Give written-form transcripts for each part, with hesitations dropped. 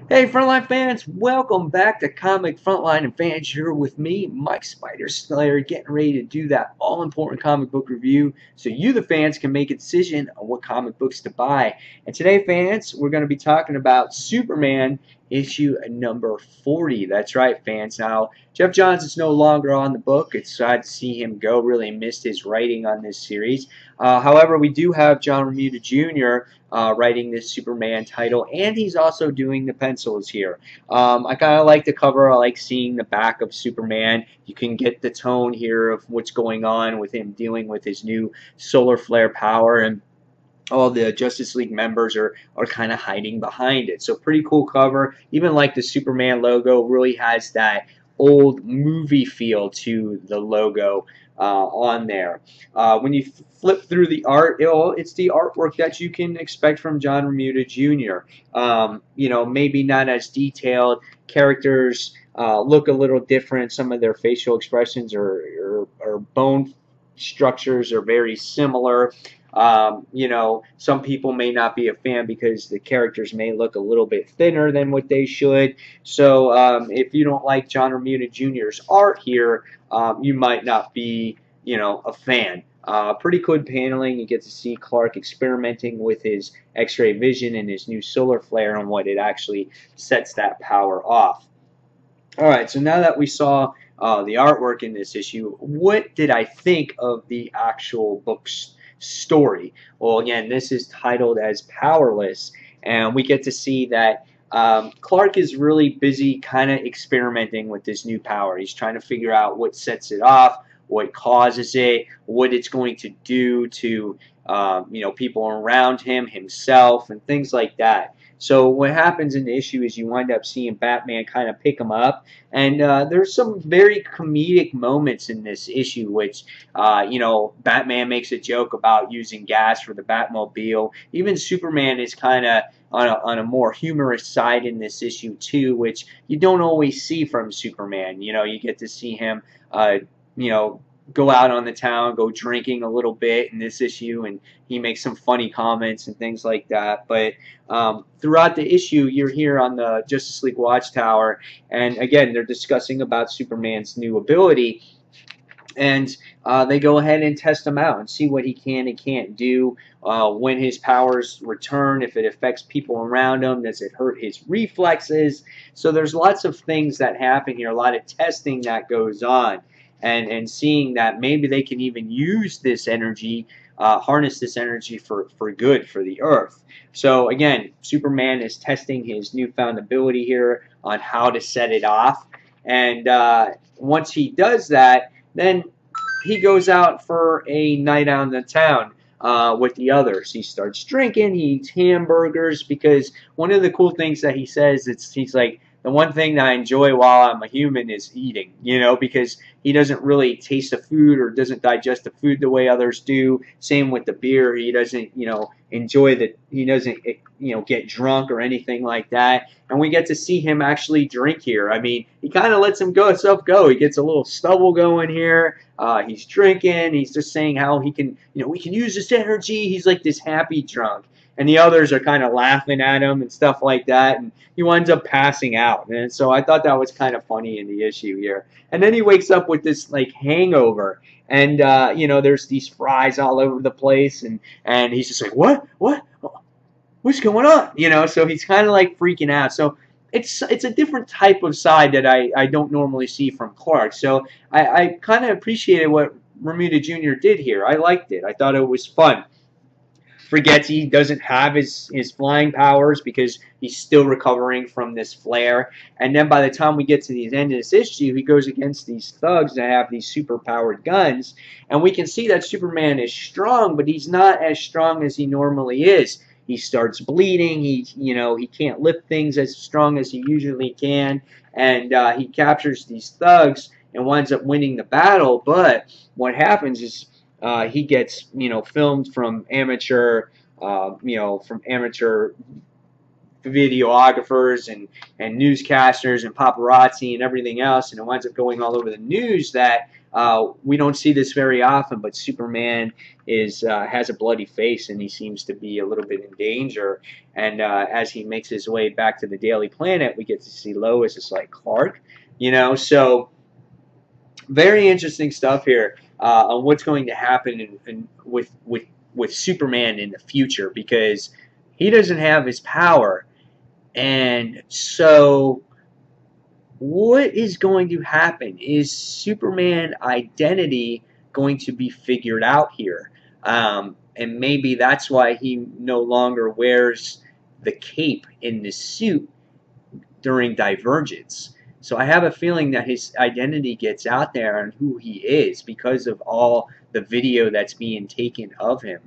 Hey, Frontline fans, welcome back to Comic Frontline and Fans. You're with me, Mike Spider Slayer, getting ready to do that all-important comic book review so you, the fans, can make a decision on what comic books to buy. And today, fans, we're going to be talking about Superman issue number 40. That's right, fans. Now, Jeff Johns is no longer on the book. It's sad to see him go. Really missed his writing on this series. However, we do have John Romita Jr. Writing this Superman title, and he's also doing the pencils here. I kind of like the cover. I like seeing the back of Superman. You can get the tone here of what's going on with him dealing with his new solar flare power, and all the Justice League members are kind of hiding behind it. So pretty cool cover. Even like the Superman logo really has that old movie feel to the logo on there. When you flip through the art, it's the artwork that you can expect from John Romita Jr. You know, maybe not as detailed. Characters look a little different. Some of their facial expressions or bone structures are very similar. You know, some people may not be a fan because the characters may look a little bit thinner than what they should. So if you don't like John Romita Jr.'s art here, you might not be, you know, a fan. Pretty good paneling. You get to see Clark experimenting with his X-ray vision and his new solar flare and what it actually sets that power off. All right, so now that we saw the artwork in this issue, what did I think of the actual book's story? Well, again, this is titled as Powerless, and we get to see that Clark is really busy kind of experimenting with this new power. He's trying to figure out what sets it off, what causes it, what it's going to do to you know, people around him, himself, and things like that. So what happens in the issue is you wind up seeing Batman kind of pick him up, and there's some very comedic moments in this issue, which, you know, Batman makes a joke about using gas for the Batmobile. Even Superman is kind of on a more humorous side in this issue too, which you don't always see from Superman. You know, you get to see him, you know, go out on the town, go drinking a little bit in this issue, and he makes some funny comments and things like that. But throughout the issue, you're here on the Justice League Watchtower, and again, they're discussing about Superman's new ability, and they go ahead and test him out and see what he can and can't do when his powers return, if it affects people around him, does it hurt his reflexes. So there's lots of things that happen here, a lot of testing that goes on. And seeing that maybe they can even use this energy, harness this energy for good for the Earth. So again, Superman is testing his newfound ability here on how to set it off. And once he does that, then he goes out for a night out in the town with the others. He starts drinking, he eats hamburgers, because one of the cool things that he says, he's like, the one thing that I enjoy while I'm a human is eating, you know, because he doesn't really taste the food or doesn't digest the food the way others do. Same with the beer. He doesn't, you know, enjoy the, he doesn't, you know, get drunk or anything like that. And we get to see him actually drink here. I mean, he kind of lets himself go. He gets a little stubble going here. He's drinking. He's just saying how he can, you know, we can use this energy. He's like this happy drunk. And the others are kind of laughing at him and stuff like that, and he winds up passing out. And so I thought that was kind of funny in the issue here. And then he wakes up with this like hangover, and you know, there's these fries all over the place, and he's just like, what's going on? You know, so he's kind of like freaking out. So it's a different type of side that I don't normally see from Clark. So I kind of appreciated what Romita Jr. did here. I liked it. I thought it was fun. Forgets he doesn't have his flying powers because he's still recovering from this flare. And then by the time we get to the end of this issue, he goes against these thugs that have these super-powered guns. And we can see that Superman is strong, but he's not as strong as he normally is. He starts bleeding. You know, he can't lift things as strong as he usually can. And he captures these thugs and winds up winning the battle. But what happens is, he gets, you know, filmed from amateur, you know, from amateur videographers and newscasters and paparazzi and everything else, and it winds up going all over the news that We don't see this very often, but Superman has a bloody face, and he seems to be a little bit in danger. And as he makes his way back to the Daily Planet, we get to see Lois as like Clark, you know. So very interesting stuff here on what's going to happen with Superman in the future, because he doesn't have his power, and so what is going to happen? Is Superman identity going to be figured out here? And maybe that's why he no longer wears the cape in the suit during Divergence. So I have a feeling that his identity gets out there and who he is because of all the video that's being taken of him.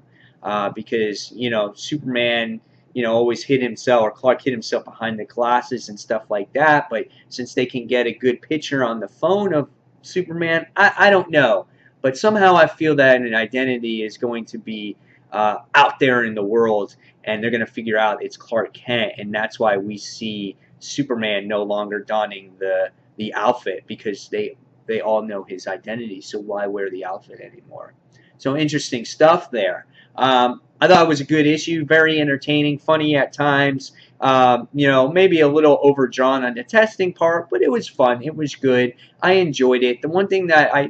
Because, you know, Superman, you know, always hid himself, or Clark hid himself behind the glasses and stuff like that. But since they can get a good picture on the phone of Superman, I don't know. But somehow I feel that an identity is going to be out there in the world, and they're going to figure out it's Clark Kent, and that's why we see Superman no longer donning the outfit, because they all know his identity. So why wear the outfit anymore? So interesting stuff there. I thought it was a good issue, very entertaining, funny at times. You know, maybe a little overdrawn on the testing part, but it was fun. It was good. I enjoyed it. The one thing that I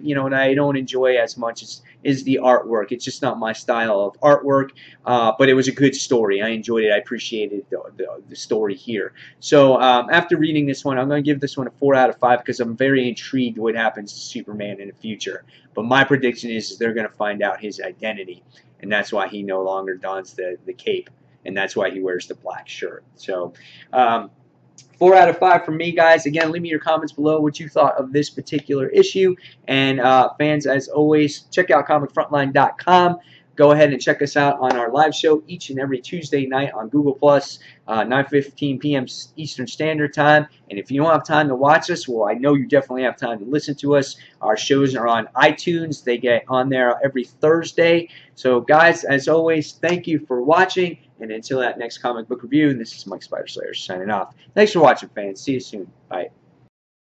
don't enjoy as much is the artwork. It's just not my style of artwork, but it was a good story. I enjoyed it. I appreciated the story here. So after reading this one, I'm going to give this one a 4 out of 5 because I'm very intrigued what happens to Superman in the future. But my prediction is they're going to find out his identity, and that's why he no longer dons the cape, and that's why he wears the black shirt. So 4 out of 5 from me, guys. Again, leave me your comments below what you thought of this particular issue. And fans, as always, check out comicfrontline.com. Go ahead and check us out on our live show each and every Tuesday night on Google+, 9:15 p.m. Eastern Standard Time. And if you don't have time to watch us, well, I know you definitely have time to listen to us. Our shows are on iTunes. They get on there every Thursday. So, guys, as always, thank you for watching. And until that next comic book review, this is Mike Spider Slayer signing off. Thanks for watching, fans. See you soon. Bye.